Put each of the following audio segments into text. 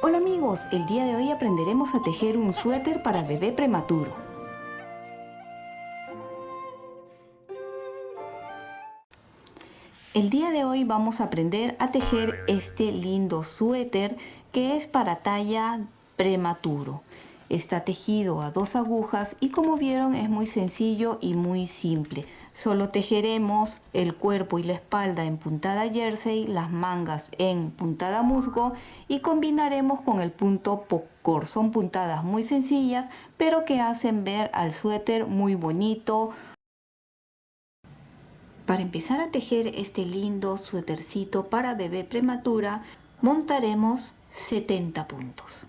Hola amigos, el día de hoy aprenderemos a tejer un suéter para bebé prematuro. El día de hoy vamos a aprender a tejer este lindo suéter que es para talla prematuro. Está tejido a 2 agujas y como vieron es muy sencillo y muy simple. Solo tejeremos el cuerpo y la espalda en puntada jersey, las mangas en puntada musgo y combinaremos con el punto popcorn. Son puntadas muy sencillas pero que hacen ver al suéter muy bonito. Para empezar a tejer este lindo suétercito para bebé prematura, montaremos 70 puntos.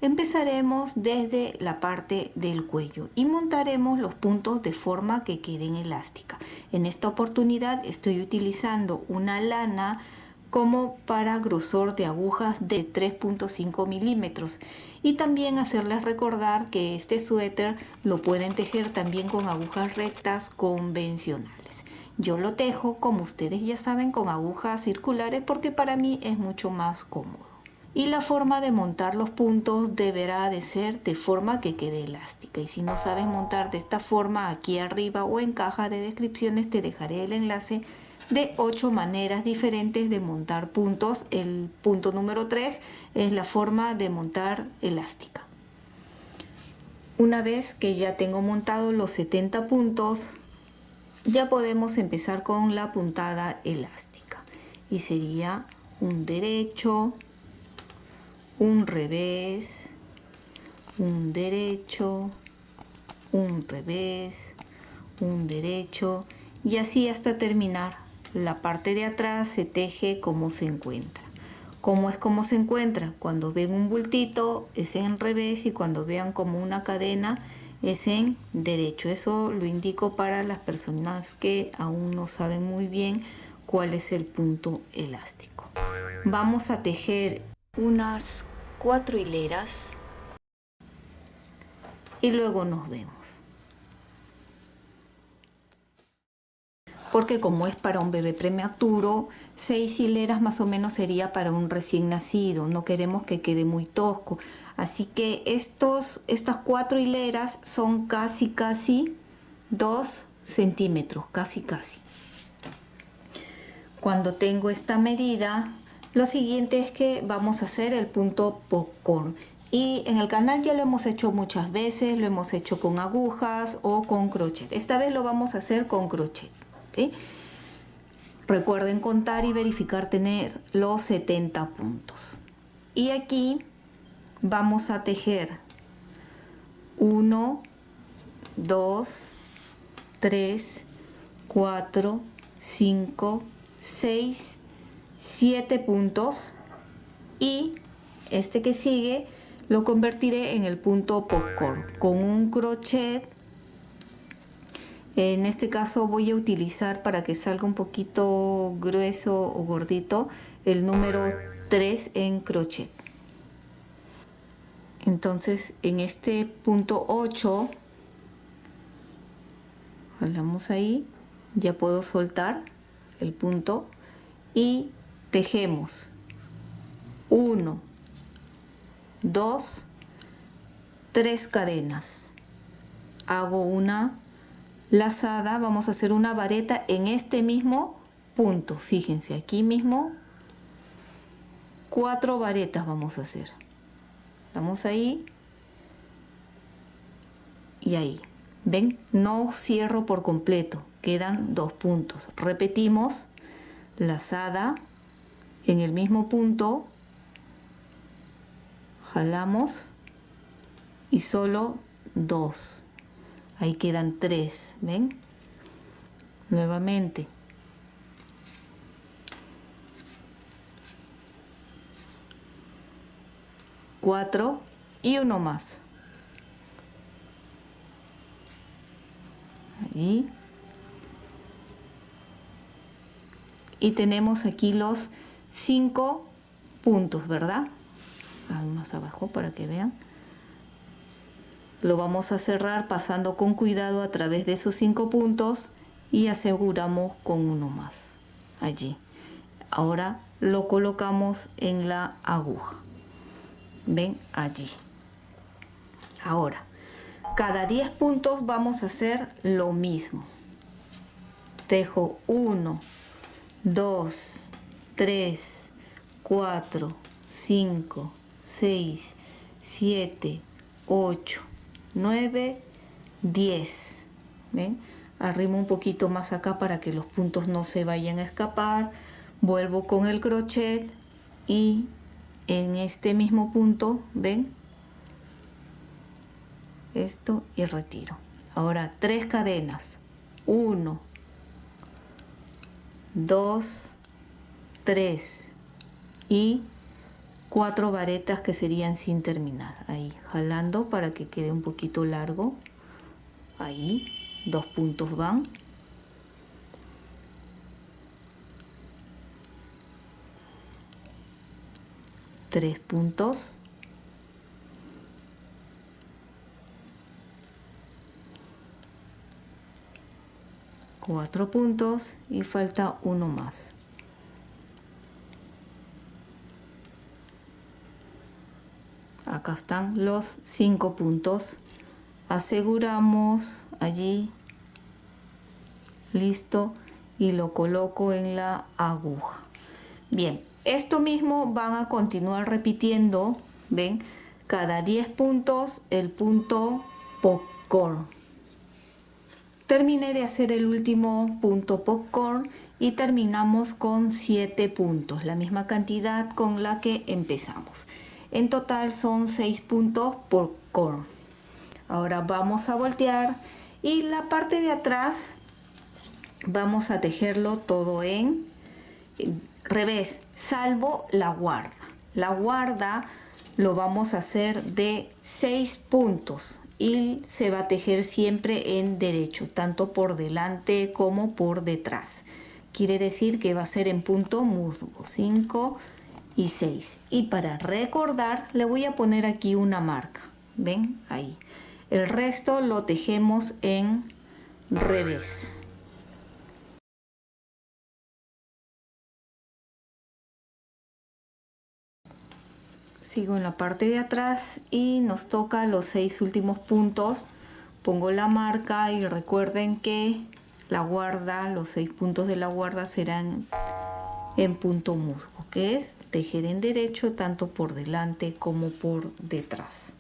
Empezaremos desde la parte del cuello y montaremos los puntos de forma que queden elástica. En esta oportunidad estoy utilizando una lana como para grosor de agujas de 3.5 milímetros y también hacerles recordar que este suéter lo pueden tejer también con agujas rectas convencionales. Yo lo tejo, como ustedes ya saben, con agujas circulares porque para mí es mucho más cómodo. Y la forma de montar los puntos deberá de ser de forma que quede elástica. Y si no sabes montar de esta forma, aquí arriba o en caja de descripciones te dejaré el enlace de 8 maneras diferentes de montar puntos. El punto número 3 es la forma de montar elástica. Una vez que ya tengo montado los 70 puntos, ya podemos empezar con la puntada elástica. Y sería un derecho, un revés, un derecho, un revés, un derecho y así hasta terminar. La parte de atrás se teje como se encuentra. ¿Cómo es como se encuentra? Cuando ven un bultito es en revés y cuando vean como una cadena es en derecho. Eso lo indico para las personas que aún no saben muy bien cuál es el punto elástico. Vamos a tejer unas 4 hileras y luego nos vemos. Porque como es para un bebé prematuro, 6 hileras más o menos sería para un recién nacido. No queremos que quede muy tosco. Así que estas 4 hileras son casi 2 centímetros, casi. Cuando tengo esta medida, lo siguiente es que vamos a hacer el punto popcorn. Y en el canal ya lo hemos hecho muchas veces, lo hemos hecho con agujas o con crochet. Esta vez lo vamos a hacer con crochet, ¿sí? Recuerden contar y verificar tener los 70 puntos. Y aquí vamos a tejer 1, 2, 3, 4, 5, 6, 7 puntos y este que sigue lo convertiré en el punto popcorn con un crochet. En este caso voy a utilizar, para que salga un poquito grueso o gordito, el número 3 en crochet. Entonces en este punto 8 jalamos ahí, ya puedo soltar el punto y tejemos 1, 2, 3 cadenas. Hago una lazada, vamos a hacer una vareta en este mismo punto. Fíjense, aquí mismo 4 varetas vamos a hacer. Vamos ahí y ahí. ¿Ven? No cierro por completo, quedan 2 puntos. Repetimos, lazada en el mismo punto, jalamos y solo 2. Ahí quedan 3, ¿ven? Nuevamente. Cuatro y uno más. Ahí. Y tenemos aquí los 5 puntos, ¿verdad? Más abajo para que vean. Lo vamos a cerrar pasando con cuidado a través de esos 5 puntos y aseguramos con uno más allí. Ahora lo colocamos en la aguja. ven allí. Ahora, cada 10 puntos vamos a hacer lo mismo. Tejo 1, 2, 3, 4, 5, 6, 7, 8, 9, 10. ¿Ven? Arrimo un poquito más acá para que los puntos no se vayan a escapar. Vuelvo con el crochet y en este mismo punto, ven, esto y retiro. Ahora 3 cadenas. 1, 2, 3 y 4 varetas que serían sin terminar. Ahí, jalando para que quede un poquito largo. Ahí, 2 puntos van. Tres puntos. Cuatro puntos y falta uno más. Acá están los 5 puntos. Aseguramos allí, listo, y lo coloco en la aguja. Bien, esto mismo van a continuar repitiendo, ven, cada 10 puntos el punto popcorn. Terminé de hacer el último punto popcorn y terminamos con 7 puntos, la misma cantidad con la que empezamos. En total son 6 puntos popcorn. Ahora vamos a voltear y la parte de atrás vamos a tejerlo todo en revés, salvo la guarda. La guarda lo vamos a hacer de 6 puntos y se va a tejer siempre en derecho, tanto por delante como por detrás. Quiere decir que va a ser en punto musgo, 5 y 6. Y para recordar le voy a poner aquí una marca, ven ahí. El resto lo tejemos en revés. Sigo en la parte de atrás y nos toca los 6 últimos puntos. Pongo la marca y recuerden que la guarda, los 6 puntos de la guarda serán en punto musgo, que es tejer en derecho tanto por delante como por detrás.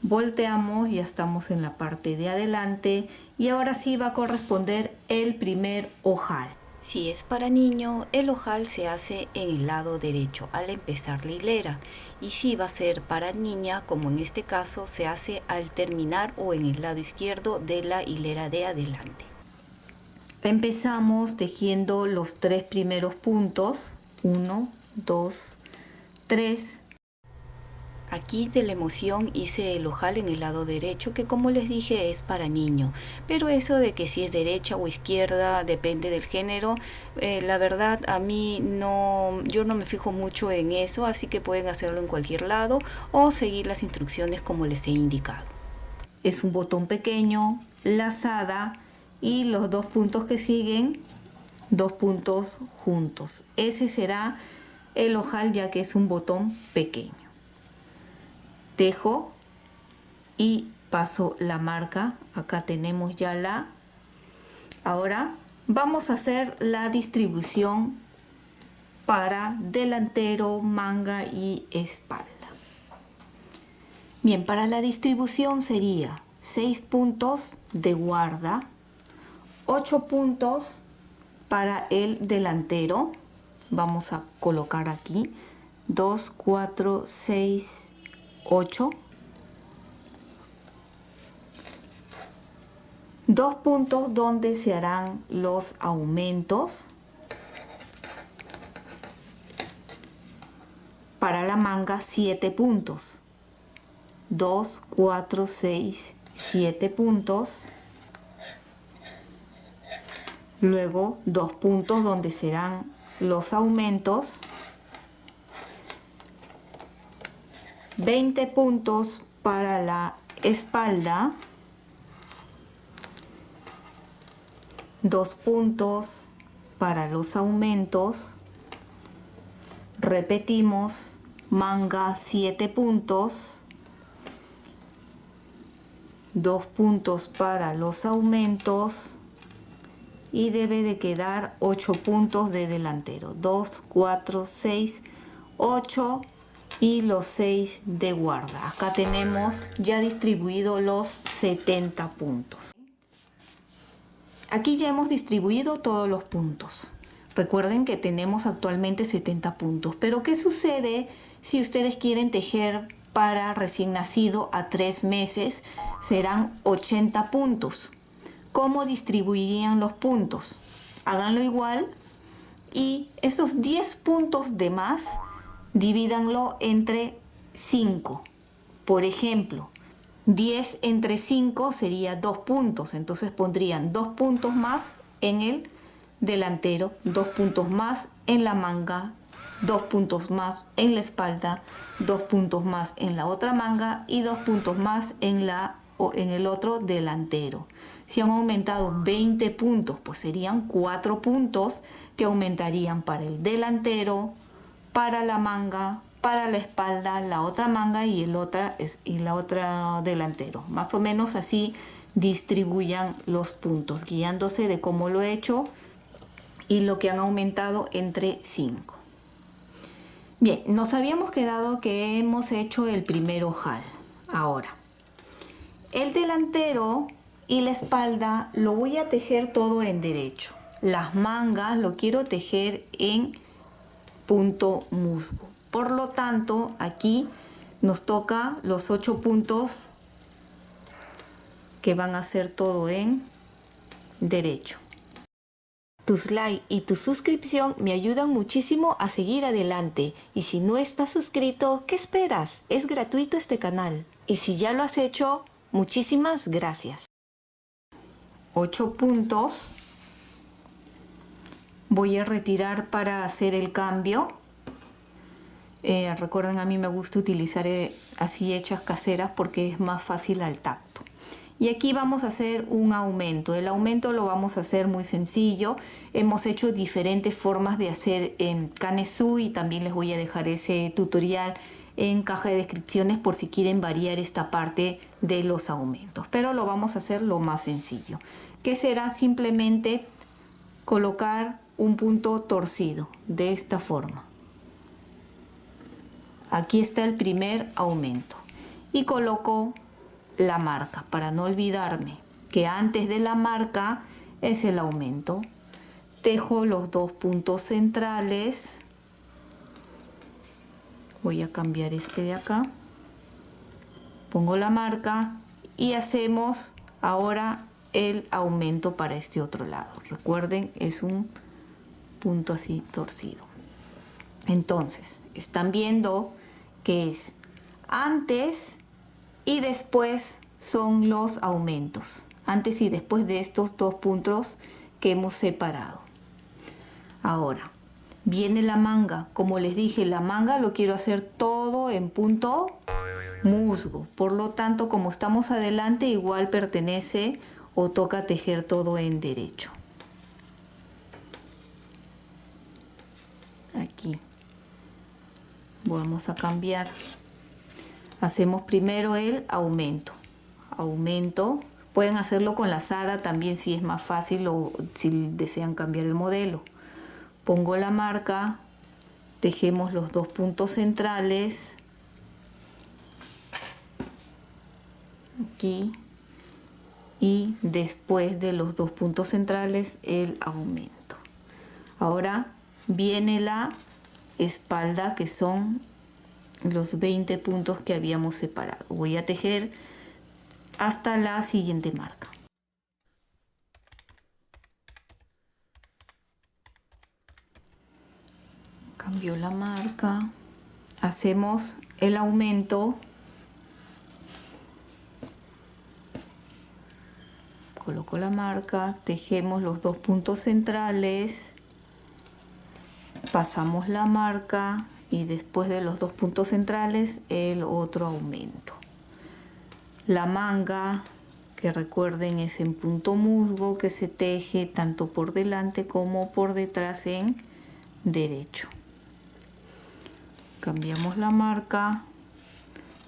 Volteamos, ya estamos en la parte de adelante y ahora sí va a corresponder el primer ojal. Si es para niño, el ojal se hace en el lado derecho al empezar la hilera, y si va a ser para niña, como en este caso, se hace al terminar o en el lado izquierdo de la hilera de adelante. Empezamos tejiendo los 3 primeros puntos, 1, 2, 3. Aquí de la emoción hice el ojal en el lado derecho, que como les dije es para niño, pero eso de que si es derecha o izquierda depende del género. La verdad a mí yo no me fijo mucho en eso, así que pueden hacerlo en cualquier lado o seguir las instrucciones como les he indicado. Es un botón pequeño, lazada y los 2 puntos que siguen, 2 puntos juntos. Ese será el ojal ya que es un botón pequeño. Tejo y paso la marca. Acá tenemos ya la. Ahora vamos a hacer la distribución para delantero, manga y espalda. Bien, para la distribución sería 6 puntos de guarda, 8 puntos para el delantero. Vamos a colocar aquí 2, 4, 6, 8. 2 puntos donde se harán los aumentos. Para la manga 7 puntos. 2, 4, 6, 7 puntos. Luego 2 puntos donde serán los aumentos. 20 puntos para la espalda, 2 puntos para los aumentos, repetimos manga 7 puntos, 2 puntos para los aumentos y debe de quedar 8 puntos de delantero, 2, 4, 6, 8 y los 6 de guarda. Acá tenemos ya distribuido los 70 puntos. Aquí ya hemos distribuido todos los puntos. Recuerden que tenemos actualmente 70 puntos, pero ¿qué sucede si ustedes quieren tejer para recién nacido a 3 meses? Serán 80 puntos. ¿Cómo distribuirían los puntos? Háganlo igual y esos 10 puntos de más divídanlo entre 5. Por ejemplo, 10 entre 5 sería 2 puntos, entonces pondrían 2 puntos más en el delantero, 2 puntos más en la manga, 2 puntos más en la espalda, 2 puntos más en la otra manga y 2 puntos más en el otro delantero. Si han aumentado 20 puntos, pues serían 4 puntos que aumentarían para el delantero, para la manga, para la espalda, la otra manga y la otra delantero. Más o menos así distribuyan los puntos, guiándose de cómo lo he hecho y lo que han aumentado entre 5. Bien, nos habíamos quedado que hemos hecho el primer ojal. Ahora, el delantero y la espalda lo voy a tejer todo en derecho. Las mangas lo quiero tejer en punto musgo. Por lo tanto, aquí nos toca los 8 puntos que van a ser todo en derecho. Tus likes y tu suscripción me ayudan muchísimo a seguir adelante. Y si no estás suscrito, ¿qué esperas? Es gratuito este canal. Y si ya lo has hecho, muchísimas gracias. 8 puntos. Voy a retirar para hacer el cambio. Recuerden, a mí me gusta utilizar así hechas caseras porque es más fácil al tacto. Y aquí vamos a hacer un aumento. El aumento lo vamos a hacer muy sencillo. Hemos hecho diferentes formas de hacer en Canesú y también les voy a dejar ese tutorial en caja de descripciones por si quieren variar esta parte de los aumentos. Pero lo vamos a hacer lo más sencillo, que será simplemente colocar un punto torcido de esta forma. Aquí está el primer aumento y coloco la marca para no olvidarme que antes de la marca es el aumento. Tejo los 2 puntos centrales. Voy a cambiar este de acá. Pongo la marca y hacemos ahora el aumento para este otro lado. Recuerden, es un punto así torcido. Entonces, están viendo que es antes y después son los aumentos. Antes y después de estos 2 puntos que hemos separado. Ahora, viene la manga. Como les dije, la manga lo quiero hacer todo en punto musgo. Por lo tanto, como estamos adelante, igual pertenece o toca tejer todo en derecho. Aquí. Vamos a cambiar. Hacemos primero el aumento. Aumento. Pueden hacerlo con lazada también si es más fácil o si desean cambiar el modelo. Pongo la marca. Tejemos los 2 puntos centrales. Aquí. Y después de los 2 puntos centrales el aumento. Ahora viene la espalda, que son los 20 puntos que habíamos separado. Voy a tejer hasta la siguiente marca. Cambio la marca. Hacemos el aumento. Coloco la marca, tejemos los 2 puntos centrales, pasamos la marca y después de los 2 puntos centrales el otro aumento. La manga, que recuerden, es en punto musgo, que se teje tanto por delante como por detrás en derecho. Cambiamos la marca,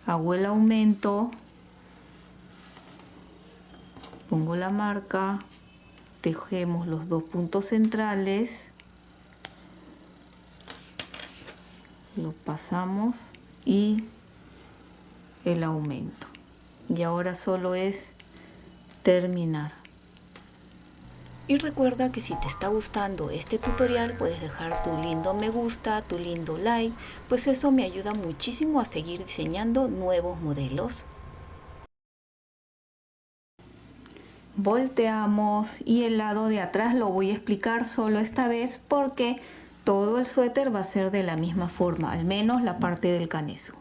hago el aumento, pongo la marca, tejemos los 2 puntos centrales, lo pasamos y el aumento. Y ahora solo es terminar. Y recuerda que si te está gustando este tutorial puedes dejar tu lindo me gusta, tu lindo like, pues eso me ayuda muchísimo a seguir diseñando nuevos modelos. Volteamos y el lado de atrás lo voy a explicar solo esta vez porque todo el suéter va a ser de la misma forma, al menos la parte del canezo.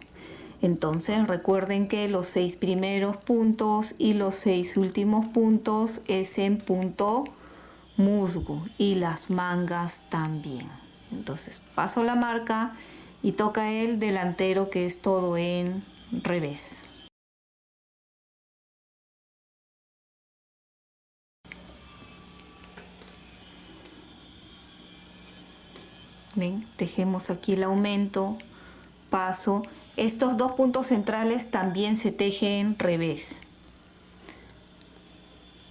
Entonces recuerden que los 6 primeros puntos y los 6 últimos puntos es en punto musgo y las mangas también. Entonces paso la marca y toca el delantero, que es todo en revés. ¿Ven? Tejemos aquí el aumento, paso. Estos 2 puntos centrales también se tejen en revés.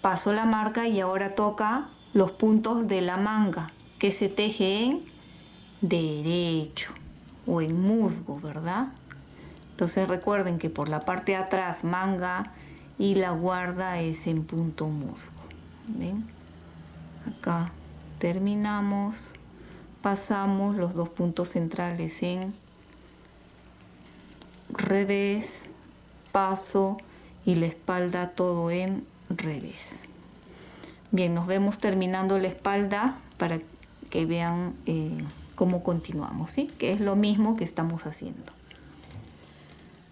Paso la marca y ahora toca los puntos de la manga, que se teje en derecho o en musgo, ¿verdad? Entonces recuerden que por la parte de atrás manga y la guarda es en punto musgo. ¿Ven? Acá terminamos, pasamos los 2 puntos centrales en revés, paso y la espalda todo en revés. Bien, nos vemos terminando la espalda para que vean cómo continuamos, ¿sí? Que es lo mismo que estamos haciendo.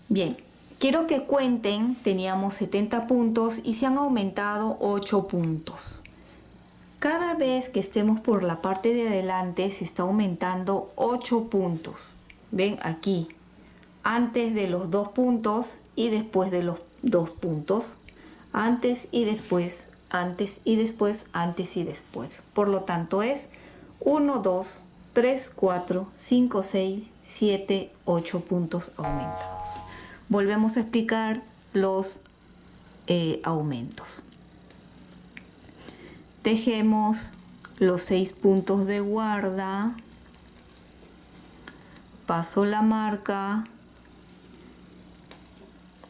Bien, quiero que cuenten, teníamos 70 puntos y se han aumentado 8 puntos. Cada vez que estemos por la parte de adelante se está aumentando 8 puntos. Ven aquí, antes de los 2 puntos y después de los 2 puntos, antes y después, antes y después, antes y después. Por lo tanto es 1, 2, 3, 4, 5, 6, 7, 8 puntos aumentados. Volvemos a explicar los aumentos. Tejemos los 6 puntos de guarda, paso la marca,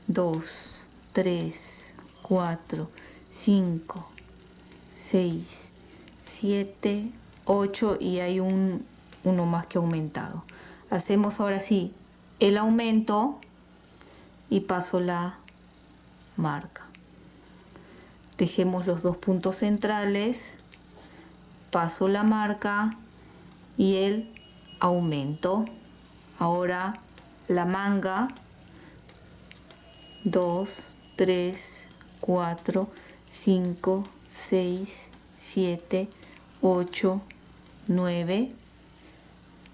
2, 3, 4, 5, 6, 7, 8 y hay uno más que aumentado. Hacemos ahora sí el aumento y paso la marca. Tejemos los 2 puntos centrales, paso la marca y el aumento. Ahora la manga, 2, 3, 4, 5, 6, 7, 8, 9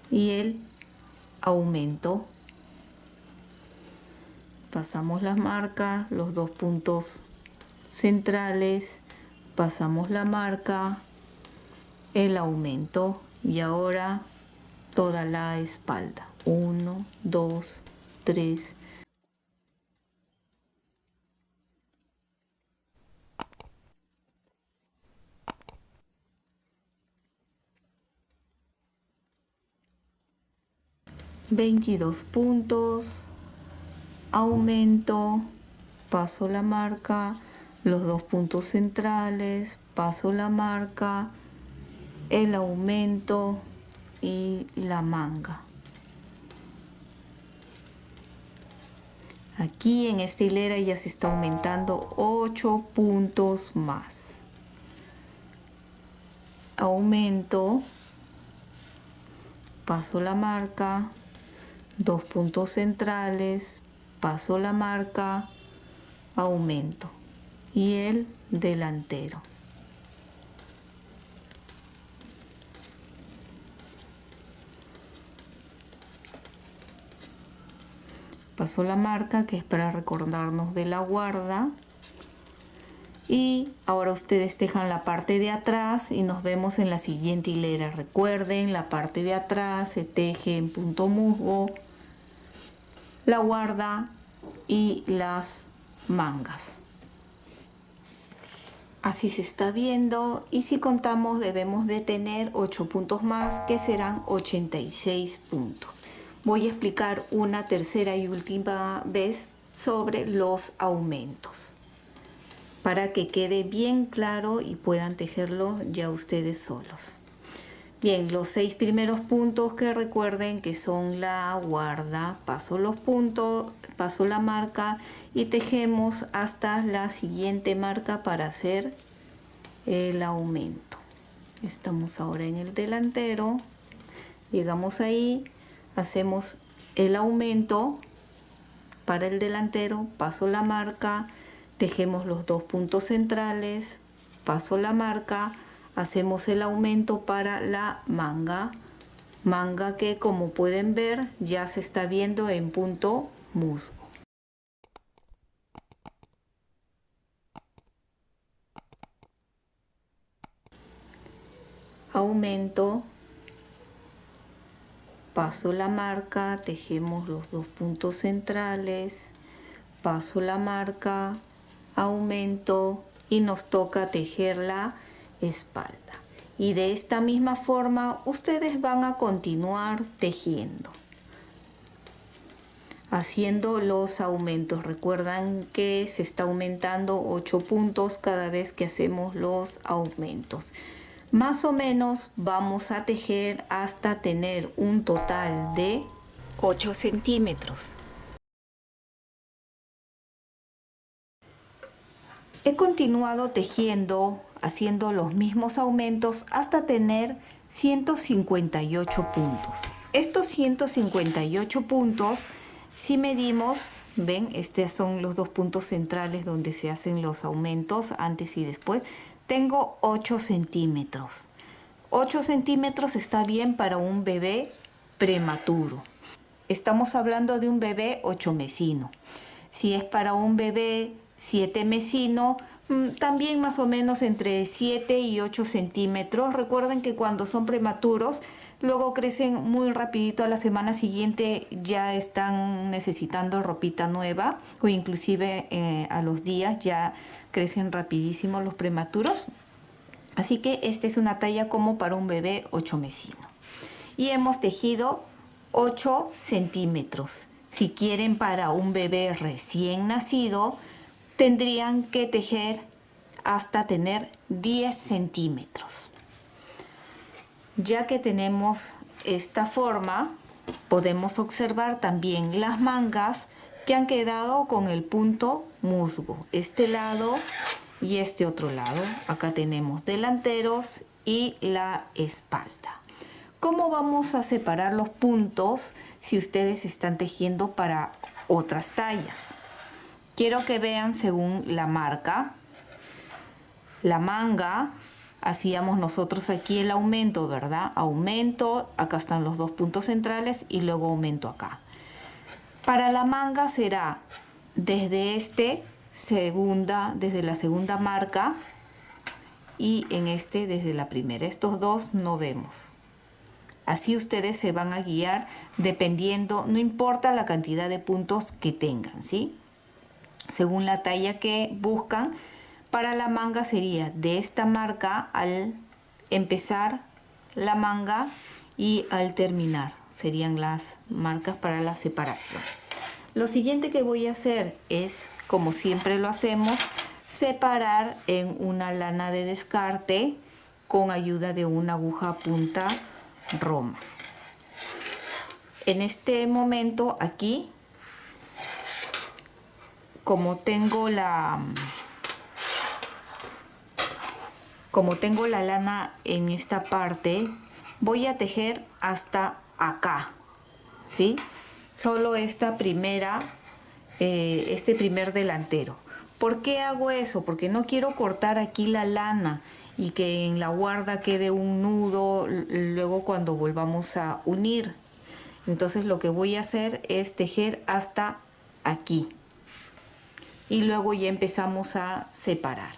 y el aumento. Pasamos las marcas, los 2 puntos centrales, pasamos la marca, el aumento y ahora toda la espalda. 1, 2, 3, 22 puntos, aumento, paso la marca, los 2 puntos centrales, paso la marca, el aumento y la manga. Aquí en esta hilera ya se está aumentando 8 puntos más. Aumento, paso la marca, 2 puntos centrales, paso la marca, aumento y el delantero. Paso la marca, que es para recordarnos de la guarda. Y ahora ustedes tejan la parte de atrás y nos vemos en la siguiente hilera. Recuerden, la parte de atrás se teje en punto musgo, la guarda y las mangas. Así se está viendo, y si contamos debemos de tener 8 puntos más, que serán 86 puntos. Voy a explicar una tercera y última vez sobre los aumentos para que quede bien claro y puedan tejerlo ya ustedes solos. Bien, los 6 primeros puntos, que recuerden que son la guarda, paso los puntos, paso la marca y tejemos hasta la siguiente marca para hacer el aumento. Estamos ahora en el delantero, llegamos ahí, hacemos el aumento para el delantero, paso la marca, tejemos los 2 puntos centrales, paso la marca, hacemos el aumento para la manga, que como pueden ver ya se está viendo en punto musgo. Aumento, paso la marca, tejemos los 2 puntos centrales, paso la marca, aumento y nos toca tejer la espalda. Y de esta misma forma ustedes van a continuar tejiendo, haciendo los aumentos. Recuerdan que se está aumentando 8 puntos cada vez que hacemos los aumentos. Más o menos vamos a tejer hasta tener un total de 8 centímetros. He continuado tejiendo, haciendo los mismos aumentos hasta tener 158 puntos. Estos 158 puntos, si medimos, ven, estos son los 2 puntos centrales donde se hacen los aumentos antes y después. Tengo 8 centímetros. 8 centímetros está bien para un bebé prematuro. Estamos hablando de un bebé 8 mesino. Si es para un bebé 7 mesino, también más o menos entre 7 y 8 centímetros. Recuerden que cuando son prematuros, luego crecen muy rapidito. A la semana siguiente ya están necesitando ropita nueva, o inclusive a los días ya crecen rapidísimo los prematuros. Así que esta es una talla como para un bebé 8 mesino. Y hemos tejido 8 centímetros. Si quieren para un bebé recién nacido, tendrían que tejer hasta tener 10 centímetros. Ya que tenemos esta forma, podemos observar también las mangas que han quedado con el punto musgo. Este lado y este otro lado. Acá tenemos delanteros y la espalda. ¿Cómo vamos a separar los puntos si ustedes están tejiendo para otras tallas? Quiero que vean según la marca. La manga, hacíamos nosotros aquí el aumento, ¿verdad? Aumento, acá están los 2 puntos centrales y luego aumento acá. Para la manga será desde desde la segunda marca, y en desde la primera. Estos dos no vemos. Así ustedes se van a guiar dependiendo, no importa la cantidad de puntos que tengan, ¿sí? Según la talla que buscan. Para la manga sería de esta marca al empezar la manga y al terminar. Serían las marcas para la separación. Lo siguiente que voy a hacer es, como siempre lo hacemos, separar en una lana de descarte con ayuda de una aguja punta roma. En este momento aquí, como tengo la lana en esta parte, voy a tejer hasta acá, ¿sí? Solo esta primera, este primer delantero. ¿Por qué hago eso? Porque no quiero cortar aquí la lana y que en la guarda quede un nudo luego cuando volvamos a unir. Entonces lo que voy a hacer es tejer hasta aquí y luego ya empezamos a separar.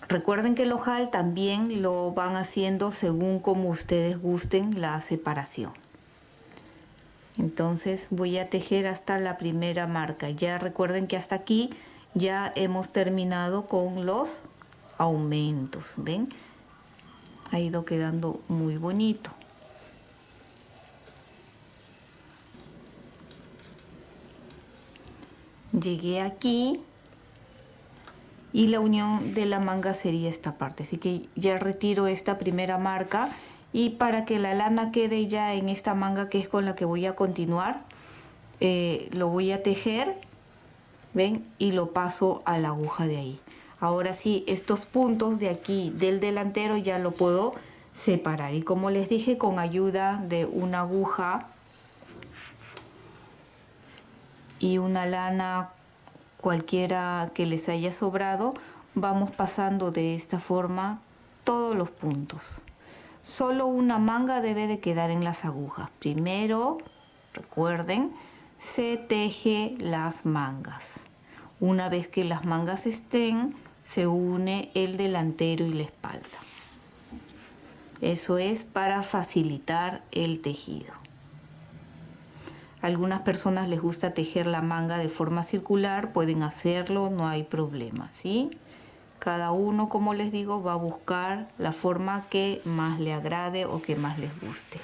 Recuerden que el ojal también lo van haciendo según como ustedes gusten la separación. Entonces voy a tejer hasta la primera marca. Ya recuerden que hasta aquí ya hemos terminado con los aumentos. ¿Ven? Ha ido quedando muy bonito. Llegué aquí y la unión de la manga sería esta parte. Así que ya retiro esta primera marca, y para que la lana quede ya en esta manga, que es con la que voy a continuar, lo voy a tejer, ven, y lo paso a la aguja de ahí. Ahora sí, estos puntos de aquí del delantero ya lo puedo separar, y como les dije, con ayuda de una aguja y una lana cualquiera que les haya sobrado, vamos pasando de esta forma todos los puntos. Solo una manga debe de quedar en las agujas. Primero, recuerden, se teje las mangas. Una vez que las mangas estén, se une el delantero y la espalda. Eso es para facilitar el tejido. A algunas personas les gusta tejer la manga de forma circular, pueden hacerlo, no hay problema, ¿sí? Cada uno, como les digo, va a buscar la forma que más le agrade o que más les guste.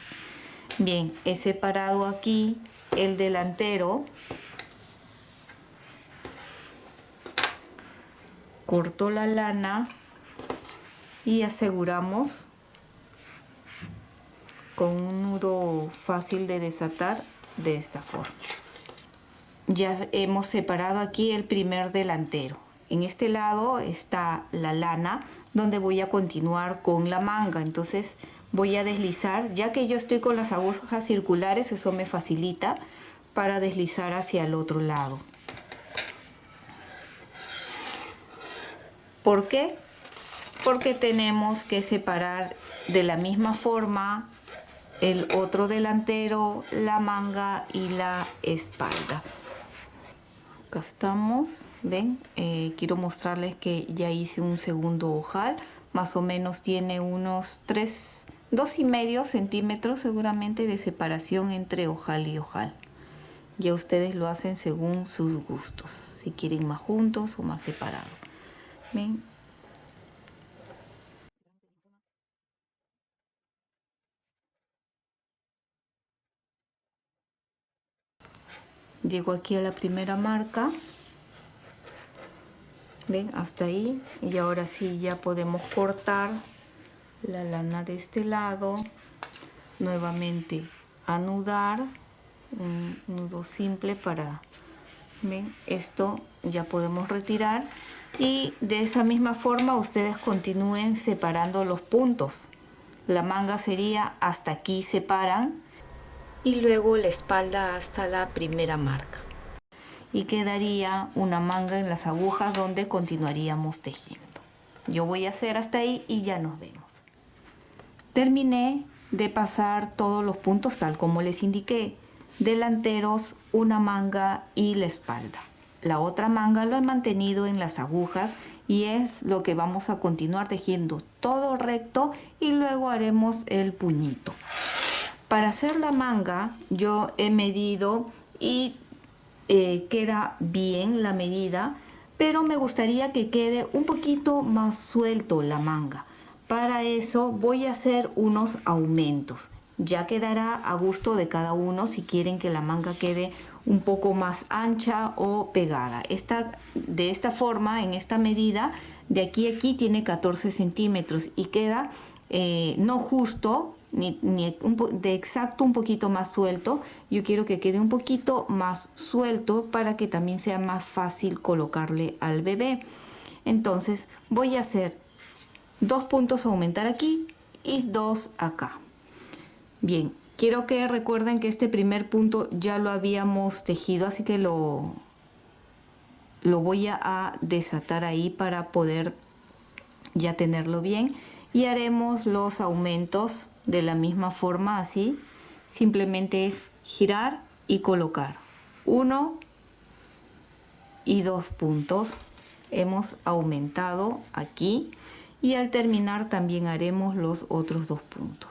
Bien, he separado aquí el delantero. Corto la lana y aseguramos con un nudo fácil de desatar de esta forma. Ya hemos separado aquí el primer delantero. En este lado está la lana donde voy a continuar con la manga. Entonces voy a deslizar, ya que yo estoy con las agujas circulares, eso me facilita para deslizar hacia el otro lado. ¿Por qué? Porque tenemos que separar de la misma forma el otro delantero, la manga y la espalda. Acá estamos, ven, quiero mostrarles que ya hice un segundo ojal, más o menos tiene unos 2,5 centímetros seguramente de separación entre ojal y ojal. Ya ustedes lo hacen según sus gustos, si quieren más juntos o más separados. ¿Ven? Llego aquí a la primera marca. ¿Ven? Hasta ahí. Y ahora sí ya podemos cortar la lana de este lado. Nuevamente anudar. Un nudo simple para... ¿Ven? Esto ya podemos retirar. Y de esa misma forma ustedes continúen separando los puntos. La manga sería hasta aquí, separan. Y luego la espalda hasta la primera marca. Y quedaría una manga en las agujas donde continuaríamos tejiendo. Yo voy a hacer hasta ahí y ya nos vemos. Terminé de pasar todos los puntos tal como les indiqué. Delanteros, una manga y la espalda. La otra manga lo he mantenido en las agujas y es lo que vamos a continuar tejiendo todo recto, y luego haremos el puñito. Para hacer la manga yo he medido y queda bien la medida, pero me gustaría que quede un poquito más suelto la manga. Para eso voy a hacer unos aumentos. Ya quedará a gusto de cada uno si quieren que la manga quede un poco más ancha o pegada. De esta forma, en esta medida, de aquí a aquí tiene 14 centímetros y queda no justo, ni de exacto, un poquito más suelto. Yo quiero que quede un poquito más suelto para que también sea más fácil colocarle al bebé. Entonces voy a hacer 2 puntos a aumentar aquí y 2 acá. Bien, quiero que recuerden que este primer punto ya lo habíamos tejido, así que lo voy a desatar ahí para poder ya tenerlo bien. Y haremos los aumentos de la misma forma, así. Simplemente es girar y colocar 1 y 2 puntos. Hemos aumentado aquí y al terminar también haremos los otros 2 puntos.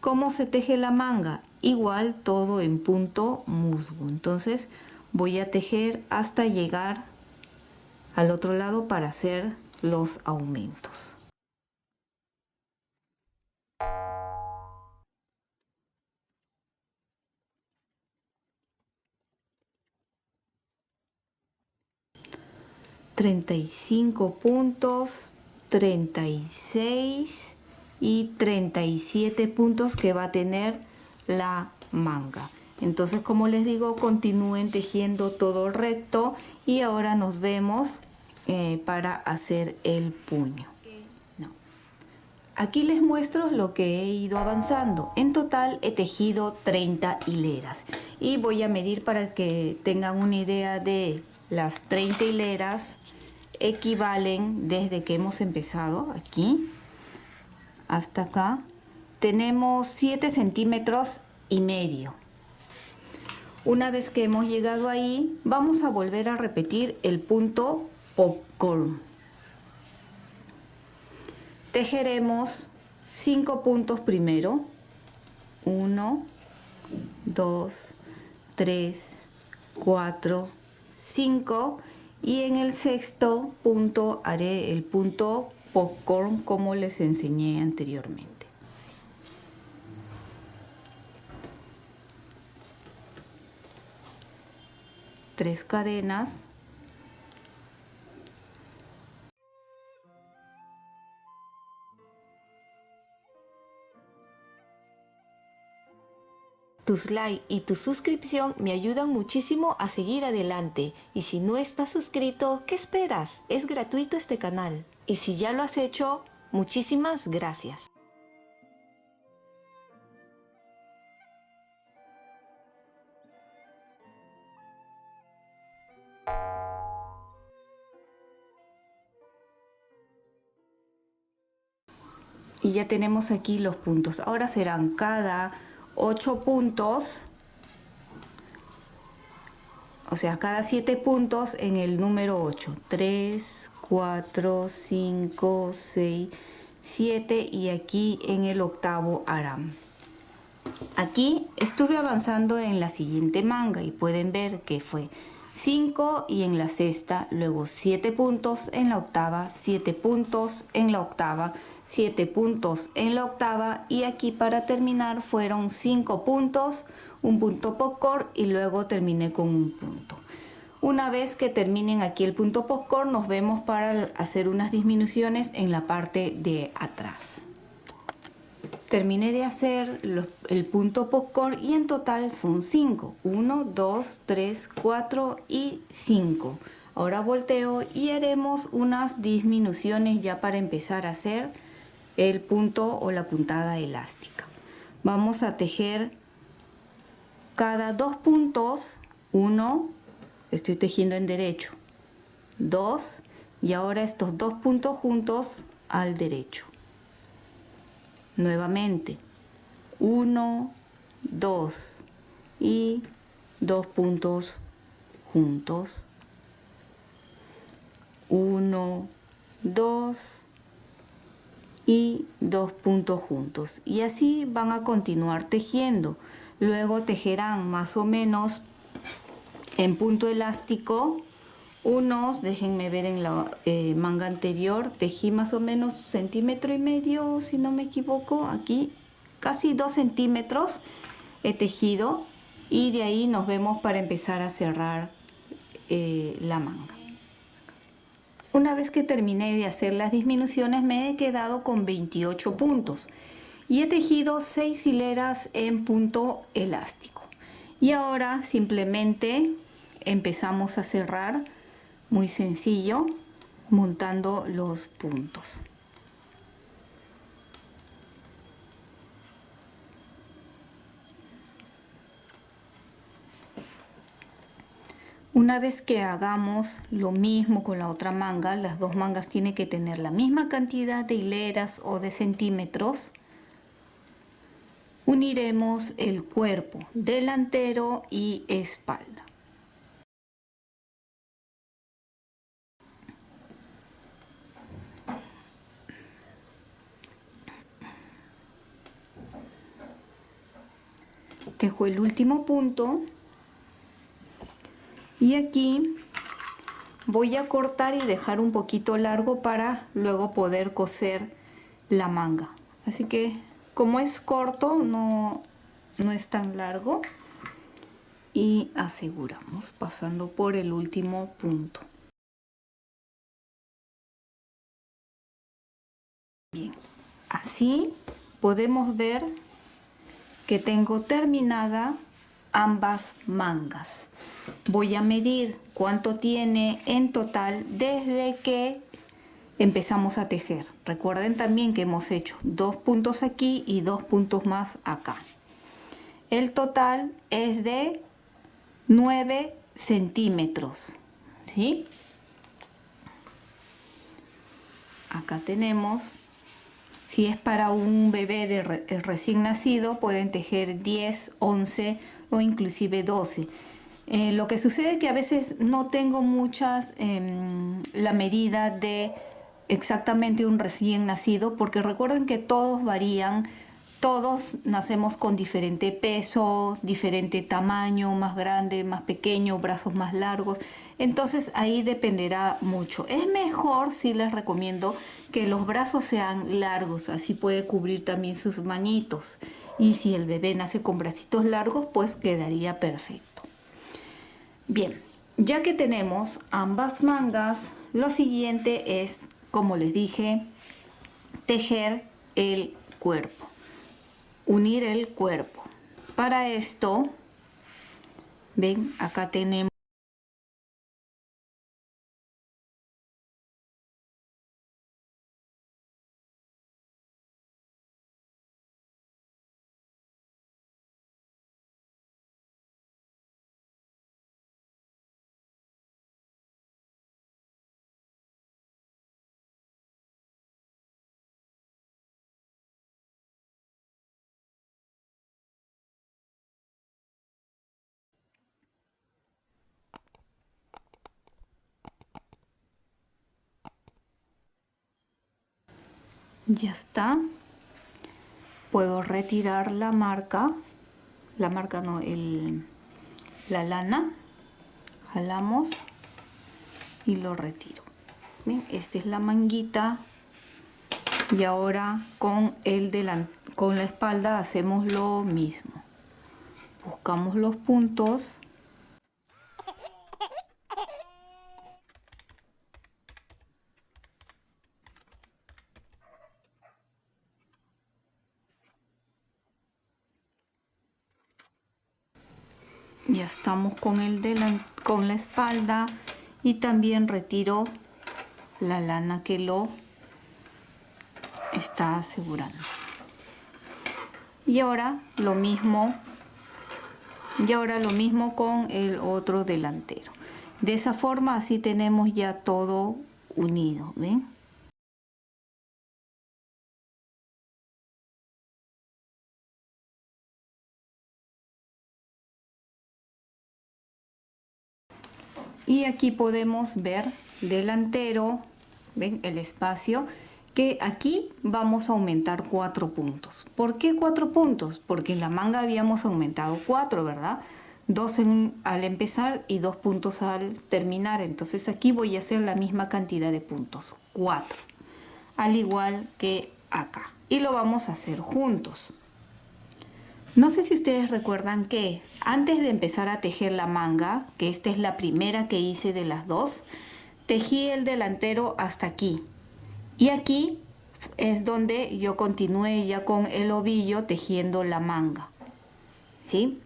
¿Cómo se teje la manga? igual todo en punto musgo. Entonces voy a tejer hasta llegar al otro lado para hacer los aumentos. $35 puntos, 36 y 37 puntos que va a tener la manga. Entonces, como les digo, continúen tejiendo todo recto y ahora nos vemos para hacer el puño. Aquí les muestro lo que he ido avanzando. En total he tejido 30 hileras y voy a medir para que tengan una idea de las 30 hileras. Equivalen desde que hemos empezado aquí hasta acá. Tenemos 7 centímetros y medio. Una vez que hemos llegado ahí, vamos a volver a repetir el punto popcorn. Tejeremos 5 puntos primero. 1, 2, 3, 4, 5. Y en el sexto punto haré el punto popcorn como les enseñé anteriormente. Tres cadenas. Tus likes y tu suscripción me ayudan muchísimo a seguir adelante. Y si no estás suscrito, ¿qué esperas? Es gratuito este canal. Y si ya lo has hecho, muchísimas gracias. Y ya tenemos aquí los puntos. Ahora serán cada 8 puntos, o sea, cada 7 puntos en el número 8. 3, 4, 5, 6, 7 y aquí en el octavo harán. Aquí estuve avanzando en la siguiente manga y pueden ver que fue 5 y en la sexta, luego 7 puntos en la octava, 7 puntos en la octava, 7 puntos en la octava y aquí para terminar fueron 5 puntos, un punto popcorn y luego terminé con un punto. Una vez que terminen aquí el punto popcorn nos vemos para hacer unas disminuciones en la parte de atrás. Terminé de hacer el punto popcorn y en total son 5. 1, 2, 3, 4 y 5. Ahora volteo y haremos unas disminuciones ya para empezar a hacer el punto o la puntada elástica. Vamos a tejer cada 2 puntos. 1, estoy tejiendo en derecho. 2 y ahora estos 2 puntos juntos al derecho. Nuevamente 1, 2 y 2 puntos juntos. 1, 2 y 2 puntos juntos. Y así van a continuar tejiendo. Luego tejerán más o menos en punto elástico unos, déjenme ver en la manga anterior, tejí más o menos 1,5 centímetros, si no me equivoco, aquí casi 2 centímetros he tejido y de ahí nos vemos para empezar a cerrar la manga. Una vez que terminé de hacer las disminuciones me he quedado con 28 puntos y he tejido 6 hileras en punto elástico. Y ahora simplemente empezamos a cerrar. Muy sencillo, montando los puntos. Una vez que hagamos lo mismo con la otra manga, las dos mangas tienen que tener la misma cantidad de hileras o de centímetros. Uniremos el cuerpo delantero y espalda. Tejo el último punto y aquí voy a cortar y dejar un poquito largo para luego poder coser la manga. Así que como es corto, no es tan largo. Y aseguramos pasando por el último punto. Bien, así podemos ver que tengo terminada ambas mangas. Voy a medir cuánto tiene en total desde que empezamos a tejer. Recuerden también que hemos hecho 2 puntos aquí y 2 puntos más acá. El total es de 9 centímetros, ¿sí? Acá tenemos, si es para un bebé de recién nacido, pueden tejer 10, 11 o inclusive 12. Lo que sucede es que a veces no tengo la medida de exactamente un recién nacido, porque recuerden que todos varían. Todos nacemos con diferente peso, diferente tamaño, más grande, más pequeño, brazos más largos. Entonces ahí dependerá mucho. Es mejor, sí les recomiendo, que los brazos sean largos. Así puede cubrir también sus manitos. Y si el bebé nace con bracitos largos, pues quedaría perfecto. Bien, ya que tenemos ambas mangas, lo siguiente es, como les dije, tejer el cuerpo. Unir el cuerpo. Para esto, ven, acá tenemos ya está. Puedo retirar la marca no, la lana. Jalamos y lo retiro. Bien, esta es la manguita. Y ahora con la espalda hacemos lo mismo. Buscamos los puntos. Ya estamos con con la espalda y también retiro la lana que lo está asegurando. Y ahora lo mismo con el otro delantero. De esa forma así tenemos ya todo unido, ¿ven? Y aquí podemos ver delantero, ven el espacio, que aquí vamos a aumentar 4 puntos. ¿Por qué 4 puntos? Porque en la manga habíamos aumentado 4, ¿verdad? 2 al empezar y 2 puntos al terminar. Entonces aquí voy a hacer la misma cantidad de puntos, 4, al igual que acá. Y lo vamos a hacer juntos. No sé si ustedes recuerdan que antes de empezar a tejer la manga, que esta es la primera que hice de las dos, tejí el delantero hasta aquí. Y aquí es donde yo continué ya con el ovillo tejiendo la manga, ¿sí?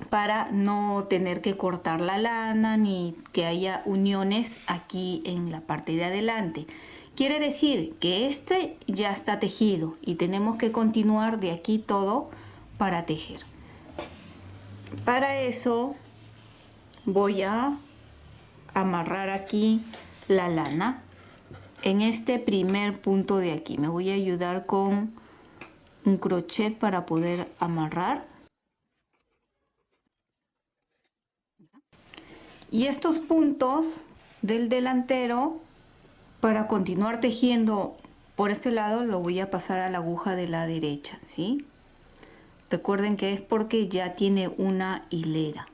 Para no tener que cortar la lana ni que haya uniones aquí en la parte de adelante. Quiere decir que este ya está tejido y tenemos que continuar de aquí todo para tejer. Para eso voy a amarrar aquí la lana en este primer punto de aquí. Me voy a ayudar con un crochet para poder amarrar. Y estos puntos del delantero, para continuar tejiendo por este lado, lo voy a pasar a la aguja de la derecha, ¿sí? Recuerden que es porque ya tiene una hilera.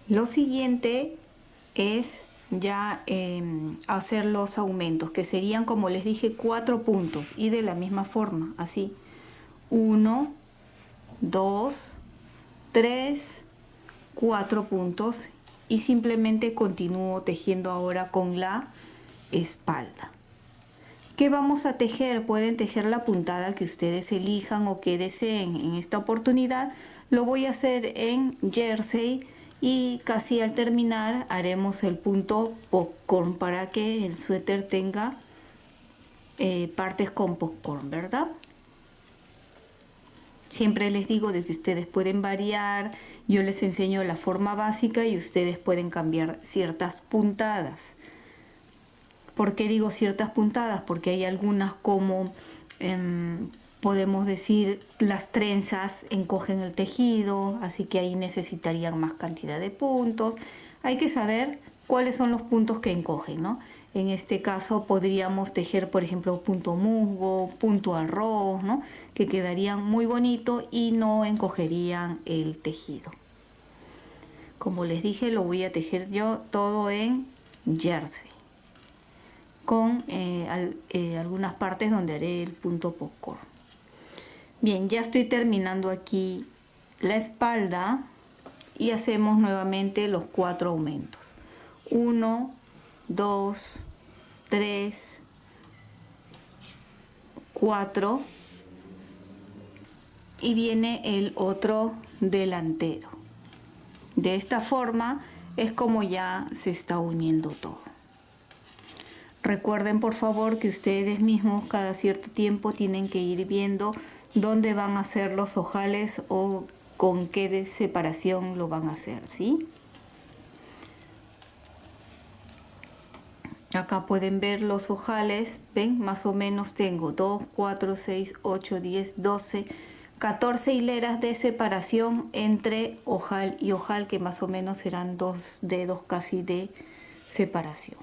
Lo siguiente es ya hacer los aumentos, que serían, como les dije, 4 puntos, y de la misma forma, así: 1, 2, 3, 4 puntos, y simplemente continúo tejiendo ahora con la espalda. ¿Qué vamos a tejer? Pueden tejer la puntada que ustedes elijan o que deseen. En esta oportunidad lo voy a hacer en jersey, y casi al terminar haremos el punto popcorn para que el suéter tenga partes con popcorn, ¿verdad? Siempre les digo de que ustedes pueden variar. Yo les enseño la forma básica y ustedes pueden cambiar ciertas puntadas. ¿Por qué digo ciertas puntadas? Porque hay algunas, como podemos decir, las trenzas encogen el tejido, así que ahí necesitarían más cantidad de puntos. Hay que saber cuáles son los puntos que encogen, ¿no? En este caso podríamos tejer, por ejemplo, punto musgo, punto arroz, ¿no? Que quedarían muy bonito y no encogerían el tejido. Como les dije, lo voy a tejer yo todo en jersey, con algunas partes donde haré el punto popcorn. Bien, ya estoy terminando aquí la espalda y hacemos nuevamente los 4 aumentos. 1, 2, 3, 4, y viene el otro delantero. De esta forma es como ya se está uniendo todo. Recuerden, por favor, que ustedes mismos cada cierto tiempo tienen que ir viendo dónde van a hacer los ojales o con qué separación lo van a hacer, ¿sí? Acá pueden ver los ojales, ven, más o menos tengo 2, 4, 6, 8, 10, 12, 14 hileras de separación entre ojal y ojal, que más o menos serán 2 dedos casi de separación.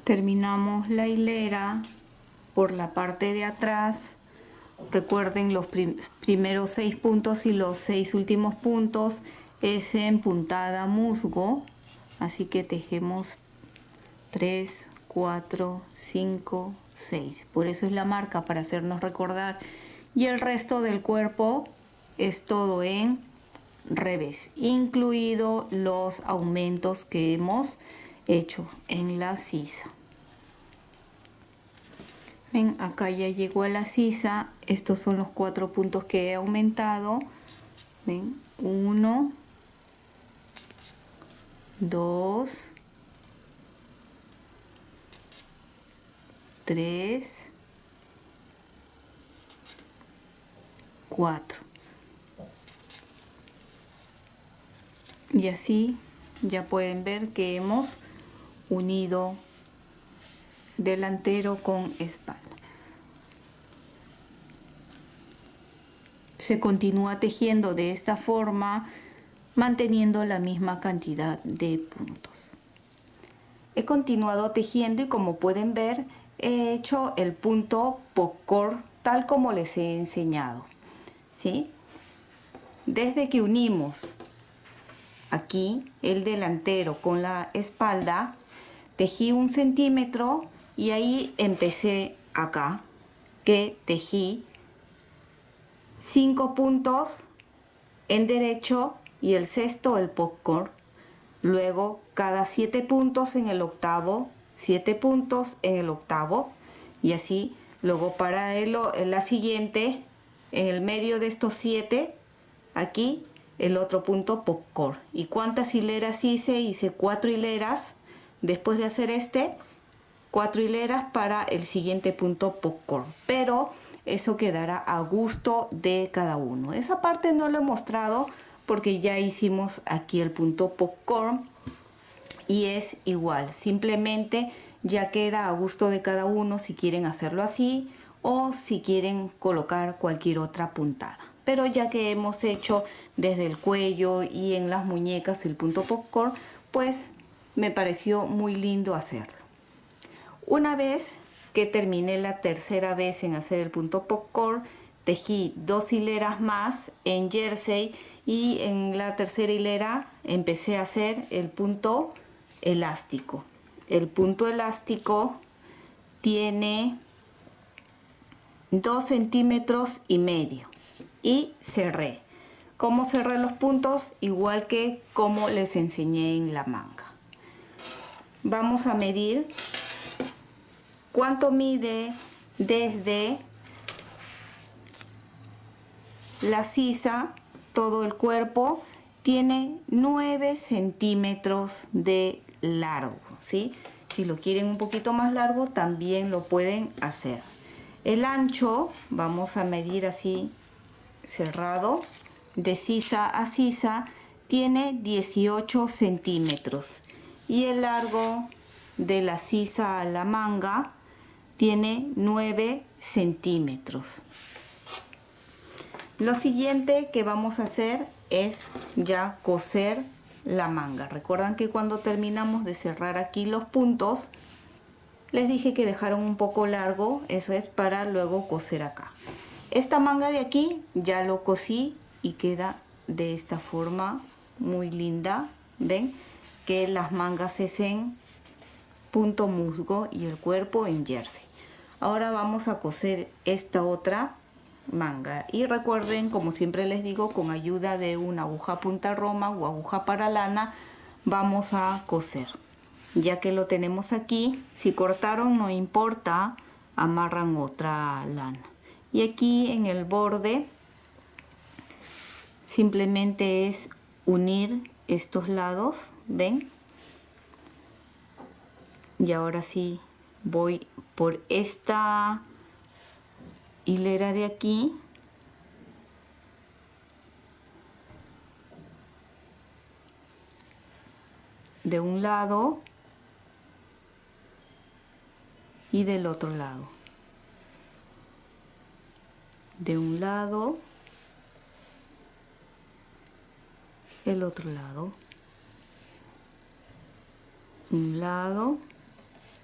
Terminamos la hilera por la parte de atrás. Recuerden, los primeros 6 puntos y los 6 últimos puntos es en puntada musgo, así que tejemos 3, 4, 5, 6. Por eso es la marca, para hacernos recordar. Y el resto del cuerpo es todo en revés, incluido los aumentos que hemos hecho en la sisa. Ven, acá ya llegó a la sisa. Estos son los 4 puntos que he aumentado. Ven, 1, 2, 3, 4. Y así ya pueden ver que hemos unido delantero con espalda. Se continúa tejiendo de esta forma, manteniendo la misma cantidad de puntos. He continuado tejiendo y, como pueden ver, he hecho el punto popcorn tal como les he enseñado, ¿sí? Desde que unimos aquí el delantero con la espalda, tejí 1 centímetro, y ahí empecé acá, que tejí 5 puntos en derecho y el sexto el popcorn. Luego cada 7 puntos en el octavo, 7 puntos en el octavo, y así. Luego para la siguiente, en el medio de estos 7, aquí el otro punto popcorn. ¿Y cuántas hileras hice? Hice 4 hileras. Después de hacer 4 hileras para el siguiente punto popcorn, pero eso quedará a gusto de cada uno. Esa parte no lo he mostrado porque ya hicimos aquí el punto popcorn y es igual, simplemente ya queda a gusto de cada uno si quieren hacerlo así o si quieren colocar cualquier otra puntada. Pero ya que hemos hecho desde el cuello y en las muñecas el punto popcorn, pues me pareció muy lindo hacerlo. Una vez que terminé la tercera vez en hacer el punto popcorn, tejí 2 hileras más en jersey y en la tercera hilera empecé a hacer el punto elástico. El punto elástico tiene 2,5 centímetros y cerré. ¿Cómo cerré los puntos? Igual que como les enseñé en la manga. Vamos a medir cuánto mide desde la sisa. Todo el cuerpo tiene 9 centímetros de largo, ¿sí? Si lo quieren un poquito más largo también lo pueden hacer. El ancho vamos a medir así cerrado de sisa a sisa, tiene 18 centímetros y el largo de la sisa a la manga tiene 9 centímetros. Lo siguiente que vamos a hacer es ya coser la manga. Recuerdan que cuando terminamos de cerrar aquí los puntos, les dije que dejaron un poco largo, eso es para luego coser acá. Esta manga de aquí ya lo cosí y queda de esta forma muy linda. ¿Ven? Que las mangas es en punto musgo y el cuerpo en jersey. Ahora vamos a coser esta otra manga y recuerden, como siempre les digo, con ayuda de una aguja punta roma o aguja para lana vamos a coser. Ya que lo tenemos aquí, si cortaron no importa, amarran otra lana y aquí en el borde simplemente es unir estos lados, ven, y ahora sí voy por esta hilera de aquí de un lado y del otro lado, de un lado, el otro lado, un lado,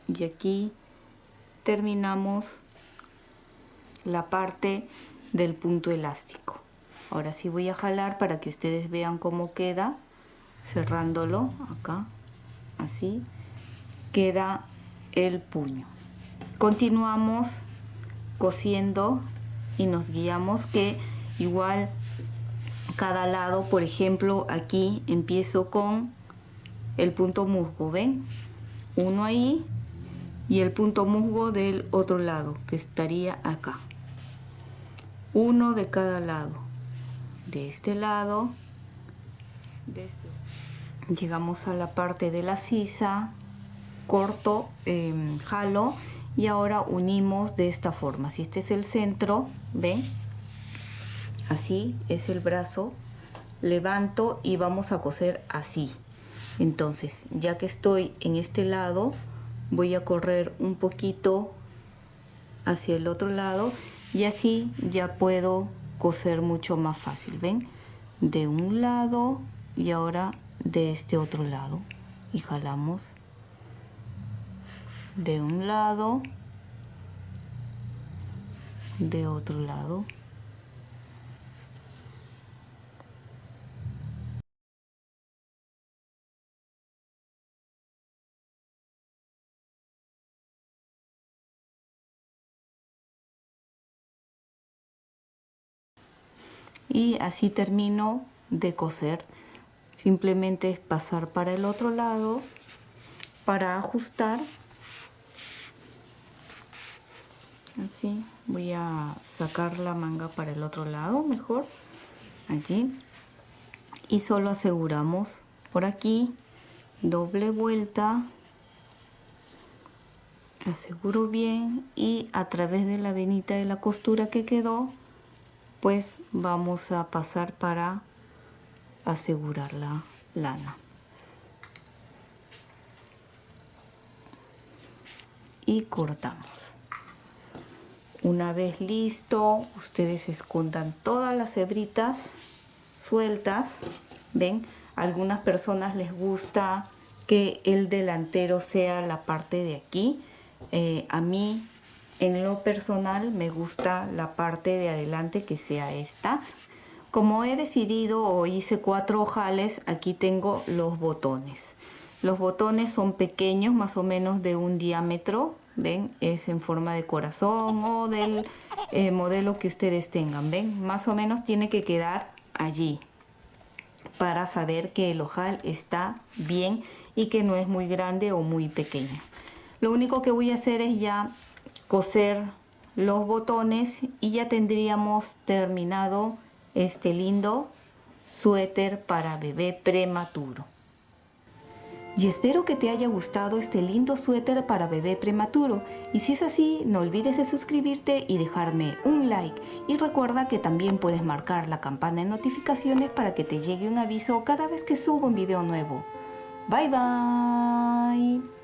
y aquí terminamos la parte del punto elástico. Ahora sí voy a jalar para que ustedes vean cómo queda, cerrándolo acá, así queda el puño. Continuamos cosiendo y nos guiamos que igual cada lado, por ejemplo aquí empiezo con el punto musgo, ven, uno ahí y el punto musgo del otro lado que estaría acá, uno de cada lado, de este lado, de este. Llegamos a la parte de la sisa, corto, jalo y ahora unimos de esta forma. Si este es el centro, ven, así es el brazo, levanto y vamos a coser así. Entonces ya que estoy en este lado, voy a correr un poquito hacia el otro lado y así ya puedo coser mucho más fácil, ven, de un lado y ahora de este otro lado y jalamos de un lado, de otro lado. Y así termino de coser. Simplemente es pasar para el otro lado para ajustar. Así voy a sacar la manga para el otro lado mejor, allí, y solo aseguramos por aquí, doble vuelta, aseguro bien y a través de la venita de la costura que quedó, pues vamos a pasar para asegurar la lana. Y cortamos. Una vez listo, ustedes escondan todas las hebritas sueltas. ¿Ven? A algunas personas les gusta que el delantero sea la parte de aquí. A mí, en lo personal, me gusta la parte de adelante que sea esta. Como he decidido o hice 4 ojales, aquí tengo los botones. Los botones son pequeños, más o menos de un diámetro. ¿Ven? Es en forma de corazón o del modelo que ustedes tengan. ¿Ven? Más o menos tiene que quedar allí para saber que el ojal está bien y que no es muy grande o muy pequeño. Lo único que voy a hacer es ya coser los botones y ya tendríamos terminado este lindo suéter para bebé prematuro. Y espero que te haya gustado este lindo suéter para bebé prematuro. Y si es así, no olvides de suscribirte y dejarme un like. Y recuerda que también puedes marcar la campana de notificaciones para que te llegue un aviso cada vez que subo un video nuevo. Bye bye.